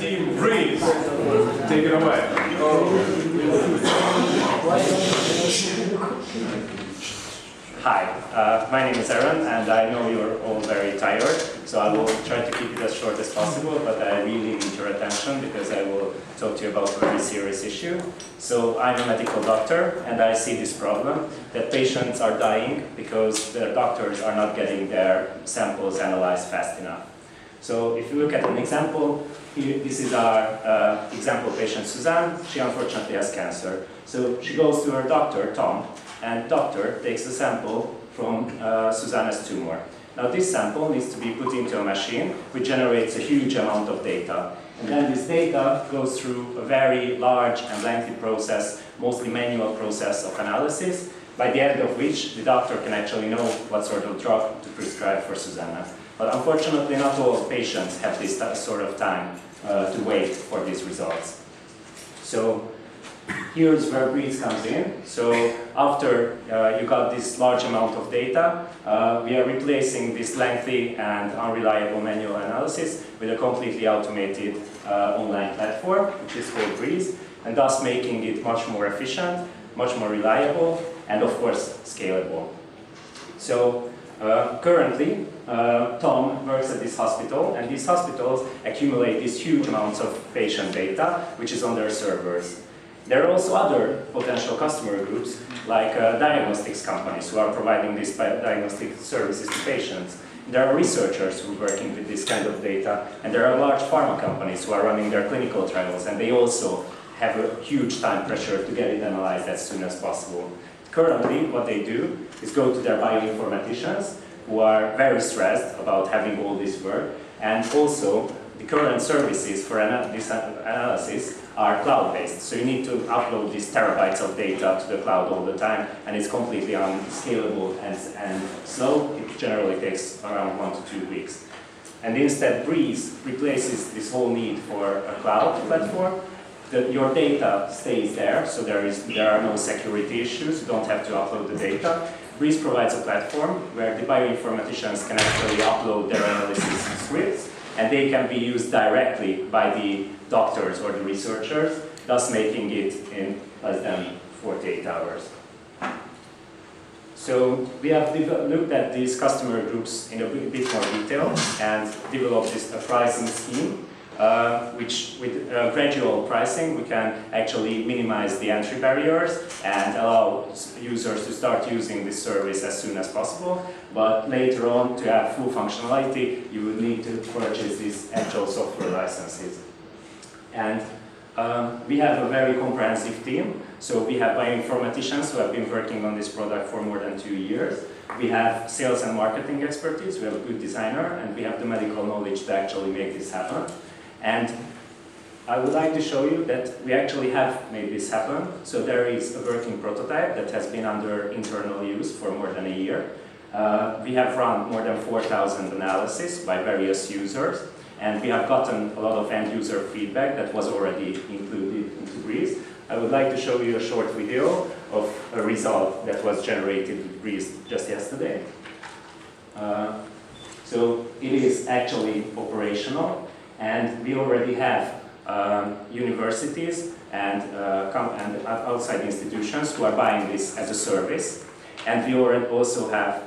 team Breeze. Take it away. Hi, my name is Aaron, and I know you're all very tired, so I will try to keep it as short as possible, but I really need your attention because I will talk to you about a very serious issue. So I'm a medical doctor, and I see this problem, that patients are dying because their doctors are not getting their samples analyzed fast enough. So if you look at an example, this is our example patient, Suzanne. She unfortunately has cancer. So she goes to her doctor, Tom, and doctor takes a sample from Susanna's tumor. Now this sample needs to be put into a machine which generates a huge amount of data. And then this data goes through a very large and lengthy process, mostly manual process of analysis, by the end of which the doctor can actually know what sort of drug to prescribe for Susanna. But unfortunately not all patients have this sort of time to wait for these results. So here's where Breeze comes in. So after you got this large amount of data, we are replacing this lengthy and unreliable manual analysis with a completely automated online platform, which is called Breeze, and thus making it much more efficient, much more reliable, and of course scalable. So currently, Tom works at this hospital, and these hospitals accumulate these huge amounts of patient data, which is on their servers. There are also other potential customer groups, like diagnostics companies who are providing these diagnostic services to patients. There are researchers who are working with this kind of data, and there are large pharma companies who are running their clinical trials, and they also have a huge time pressure to get it analyzed as soon as possible. Currently, what they do is go to their bioinformaticians, who are very stressed about having all this work, and also the current services for this analysis are cloud-based. So you need to upload these terabytes of data to the cloud all the time, and it's completely unscalable and slow. It generally takes around 1 to 2 weeks. And instead, Breeze replaces this whole need for a cloud platform. Your data stays there, so there are no security issues. You don't have to upload the data. Breeze provides a platform where the bioinformaticians can actually upload their analysis scripts, and they can be used directly by the doctors or the researchers, thus making it in less than 48 hours. So we have looked at these customer groups in a bit more detail and developed a pricing scheme, which with gradual pricing we can actually minimize the entry barriers and allow users to start using this service as soon as possible. But later on, to have full functionality, you will need to purchase these actual software licenses. And we have a very comprehensive team. So we have bioinformaticians who have been working on this product for more than 2 years. We have sales and marketing expertise, we have a good designer, and we have the medical knowledge to actually make this happen. And I would like to show you that we actually have made this happen. So there is a working prototype that has been under internal use for more than a year. We have run more than 4,000 analyses by various users, and we have gotten a lot of end-user feedback that was already included into Breeze. I would like to show you a short video of a result that was generated with Breeze just yesterday. So it is actually operational, and we already have universities and outside institutions who are buying this as a service. And we also have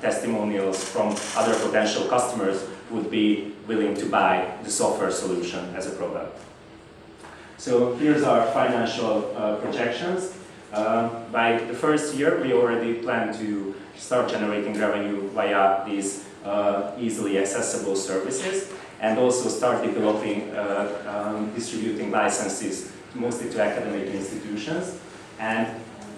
testimonials from other potential customers who would be willing to buy the software solution as a product. So here's our financial projections. By the first year, we already plan to start generating revenue via these easily accessible services, and also start developing, distributing licenses, mostly to academic institutions. And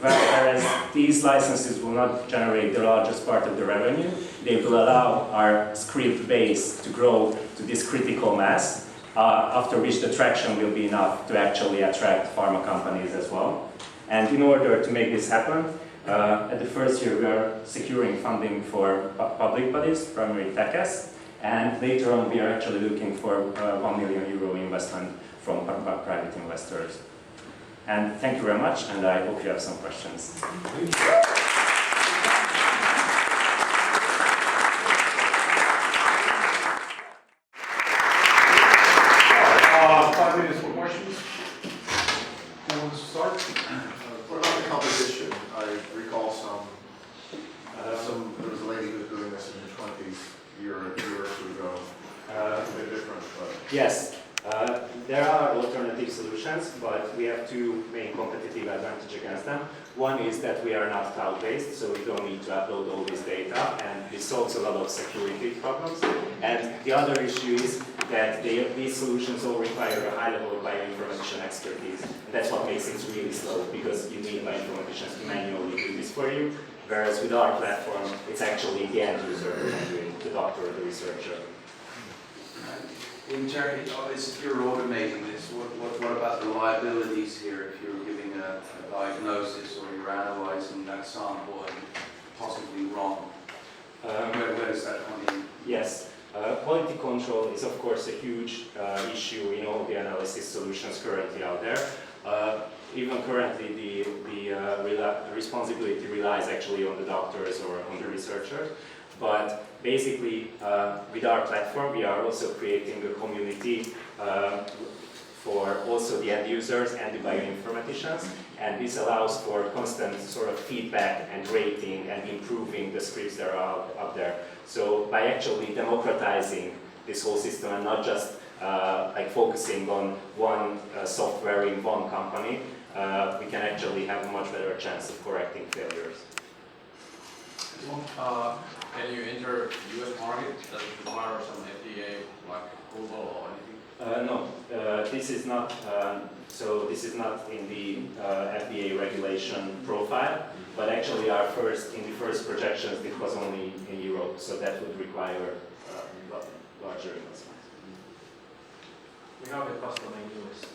whereas these licenses will not generate the largest part of the revenue, they will allow our script base to grow to this critical mass, after which the traction will be enough to actually attract pharma companies as well. And in order to make this happen, at the first year we are securing funding for public bodies, primarily TechS, and later on we are actually looking for €1 million investment from private investors. And thank you very much, and I hope you have some questions. 5 minutes for questions. Who wants to start? What about the competition? I recall there was a lady who was doing this in the 20s, a year or two ago. A bit different, but. Yes, there are alternative solutions, but we have two main competitive advantages against them. One is that we are not cloud-based, so we don't need to upload all this data, and this solves a lot of security problems. And the other issue is that these solutions all require a high level of bioinformatics expertise. And that's what makes it really slow, because you need bioinformaticians to manually do this for you. Whereas with our platform, it's actually the end user who can do it, the doctor or the researcher. In terms of if you're automating this, what about the liabilities here if you're giving a diagnosis or you're analyzing that sample and possibly wrong? Where does that come in? Yes. Quality control is of course a huge issue in all the analysis solutions currently out there. Even currently the responsibility relies actually on the doctors or on the researchers. But basically, with our platform, we are also creating a community for also the end users and the bioinformaticians, and this allows for constant sort of feedback and rating and improving the scripts that are out there. So by actually democratizing this whole system and not just like focusing on one software in one company, we can actually have a much better chance of correcting failures. Can you enter US market? Does it require some FDA like approval or anything? No, this is not. This is not in the FDA regulation profile. But actually, in the first projections, it was only in Europe, so that would require larger investments. We have a customer in US.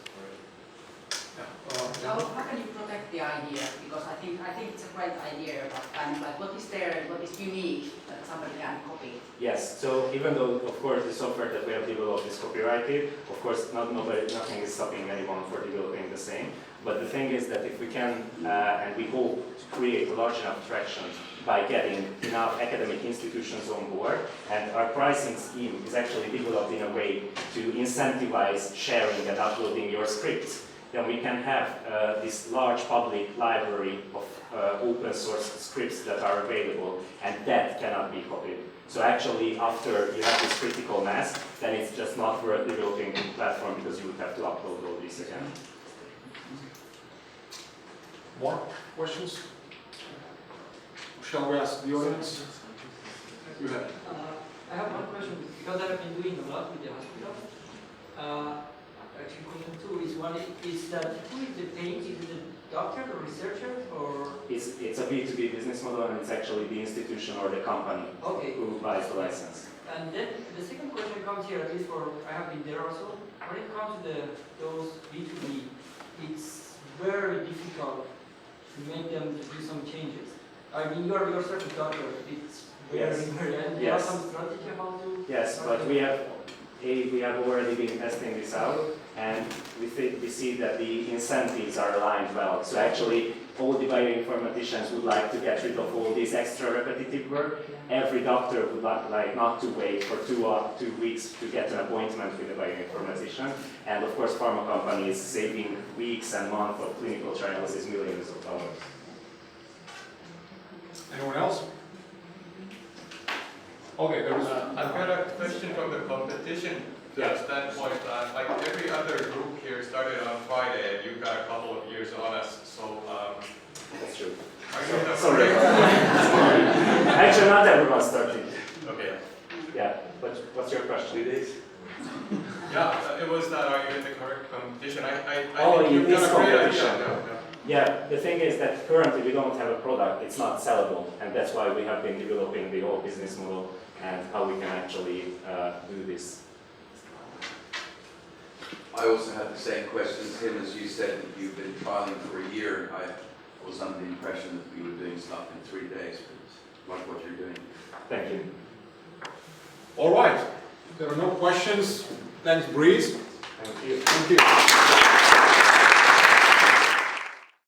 How can you protect the idea? Because I think it's a great idea, but kind of like what is there and what is unique that somebody can copy? Yes. So even though, of course, the software that we have developed is copyrighted, of course, nothing is stopping anyone for developing the same. But the thing is that if we can, and we hope to create a large enough traction by getting enough academic institutions on board, and our pricing scheme is actually developed in a way to incentivize sharing and uploading your scripts, then we can have this large public library of open source scripts that are available, and that cannot be copied. So actually, after you have this critical mass, then it's just not worth developing the platform because you would have to upload all this again. More questions? Shall we ask the audience? You have. I have one question because I've been doing a lot with the hospital. Actually, question two is that who is the paying? Is it the doctor, the researcher, or? It's a B2B business model, and it's actually the institution or the company who buys the license. And then the second question comes here, at least for I have been there also. When it comes to those B2B, it's very difficult to make them do some changes. I mean, you're a certain doctor. It's very. And you have some strategy how to. Yes, but we have already been testing this out, and we see that the incentives are aligned well. So actually, all the bioinformaticians would like to get rid of all this extra repetitive work. Every doctor would like not to wait for 2 weeks to get an appointment with a bioinformatician. And of course, pharma companies saving weeks and months of clinical trials is millions of dollars. Anyone else? Okay, there was. I've got a question from the competition standpoint. Like every other group here started on Friday, and you got a couple of years on us. So That's true. are you the Sorry. Actually, not everyone started. Okay. Yeah, but what's your question? It is. Yeah, it was that. Are you in the correct competition? I Oh, think you've this got a great competition. idea. Yeah, the thing is that currently we don't have a product, it's not sellable, and that's why we have been developing the whole business model and how we can actually do this. I also had the same question as him. As you said that you've been trialing for a year. I was under the impression that you were doing stuff in 3 days, but it's like what you're doing. Thank you. All right. If there are no questions, thanks, Breeze. Thank you. Thank you.